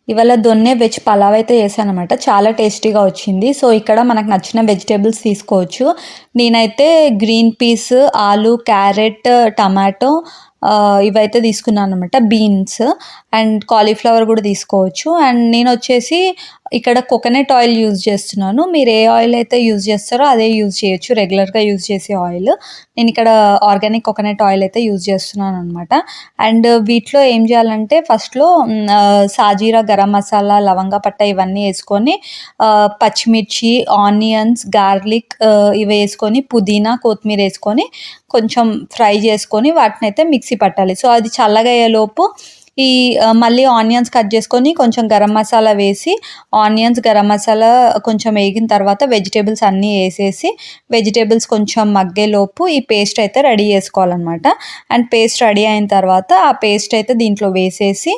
ఇవాళ దొన్నె వెజ్ పలావ్ అయితే చేశాననమాట. చాలా టేస్టీగా వచ్చింది. సో, ఇక్కడ మనకు నచ్చిన వెజిటబుల్స్ తీసుకోవచ్చు. నేనైతే గ్రీన్ పీస్, ఆలు, క్యారెట్, టమాటో ఇవైతే తీసుకున్నాననమాట. బీన్స్ అండ్ కాలీఫ్లవర్ కూడా తీసుకోవచ్చు. అండ్ నేనొచ్చేసి ఇక్కడ కోకోనట్ ఆయిల్ యూజ్ చేస్తున్నాను. మీరు ఏ ఆయిల్ అయితే యూజ్ చేస్తారో అదే యూజ్ చేయొచ్చు. రెగ్యులర్‌గా యూజ్ చేసే ఆయిల్. నేనిక్కడ ఆర్గానిక్ కోకోనట్ ఆయిల్ అయితే యూజ్ చేస్తున్నాననమాట. అండ్ వీటిలో ఏం చేయాలంటే ఫస్ట్‌లో సాజీరా, గరం మసాలా, లవంగా పట్ట ఇవన్నీ వేసుకొని పచ్చిమిర్చి, ఆనియన్స్, గార్లిక్ ఇవి వేసుకొని పుదీనా, కొత్తిమీర వేసుకొని కొంచెం ఫ్రై చేసుకొని వాటినైతే మిక్సీ పట్టాలి. సో, అది చల్లగా అయ్యేలోపు ఈ మళ్ళీ ఆనియన్స్ కట్ చేసుకొని కొంచెం గరం మసాలా వేసి ఆనియన్స్, గరం మసాలా కొంచెం వేగిన తర్వాత వెజిటబుల్స్ అన్నీ వేసేసి వెజిటబుల్స్ కొంచెం మగ్గేలోపు ఈ పేస్ట్ అయితే రెడీ చేసుకోవాలన్నమాట. అండ్ పేస్ట్ రెడీ అయిన తర్వాత ఆ పేస్ట్ అయితే దీంట్లో వేసేసి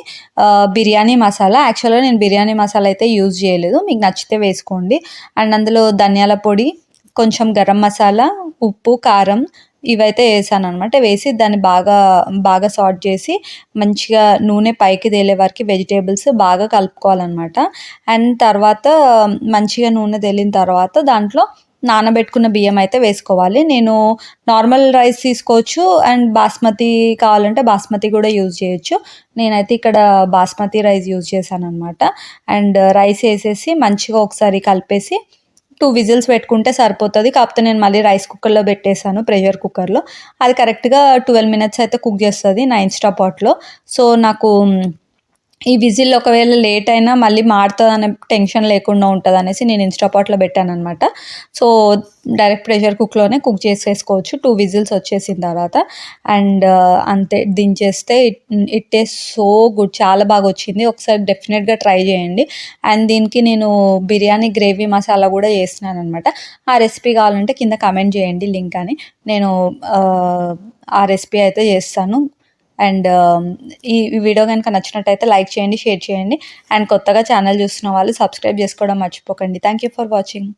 బిర్యానీ మసాలా, యాక్చువల్‌గా నేను బిర్యానీ మసాలా అయితే యూజ్ చేయలేదు. మీకు నచ్చితే వేసుకోండి. అండ్ అందులో ధనియాల పొడి, కొంచెం గరం మసాలా, ఉప్పు, కారం ఇవైతే వేసాననమాట. వేసి దాన్ని బాగా సార్ట్ చేసి మంచిగా నూనె పైకి తేలే వరకు వెజిటబుల్స్ బాగా కలుపుకోవాలనమాట. అండ్ తర్వాత మంచిగా నూనె తేలిన తర్వాత దాంట్లో నానబెట్టుకున్న బియ్యం అయితే వేసుకోవాలి. నేను నార్మల్ రైస్ తీసుకోవచ్చు అండ్ బాస్మతి కావాలంటే బాస్మతి కూడా యూజ్ చేయొచ్చు. నేనైతే ఇక్కడ బాస్మతి రైస్ యూజ్ చేశాననమాట. అండ్ రైస్ వేసేసి మంచిగా ఒకసారి కలిపేసి 2 విజిల్స్ పెట్టుకుంటే సరిపోతది. కాకపోతే నేను మళ్ళీ రైస్ కుక్కర్‌లో పెట్టేసాను, ప్రెషర్ కుక్కర్‌లో. అది కరెక్ట్‌గా 12 మినిట్స్ అయితే కుక్ చేస్తది నా ఇన్‌స్టా పాట్‌లో. సో, నాకు ఈ విజిల్ ఒకవేళ లేట్ అయినా మళ్ళీ మాడుతదనే టెన్షన్ లేకుండా ఉంటదనేసి నేను ఇన్‌స్టా పాట్‌లో పెట్టాననమాట. సో, డైరెక్ట్ ప్రెషర్ కుక్‌లోనే కుక్ చేసేసుకోవచ్చు 2 విజిల్స్ వచ్చేసిన తర్వాత. అండ్ అంతే దించేస్తే ఇట్ టేస్ట్ సో గుడ్. చాలా బాగొచ్చింది. ఒకసారి డెఫినెట్‌గా ట్రై చేయండి. అండ్ దీనికి నేను బిర్యానీ గ్రేవీ మసాలా కూడా చేసినాననమాట. ఆ రెసిపీ కావాలంటే కింద కామెంట్ చేయండి లింక్ అని. నేను ఆ రెసిపీ అయితే చేస్తాను. అండ్ ఈ వీడియో గనుక నచ్చినట్టయితే లైక్ చేయండి, షేర్ చేయండి. అండ్ కొత్తగా ఛానల్ చూస్తున్న వాళ్ళు సబ్స్క్రైబ్ చేసుకోవడం మర్చిపోకండి. Thank you for watching.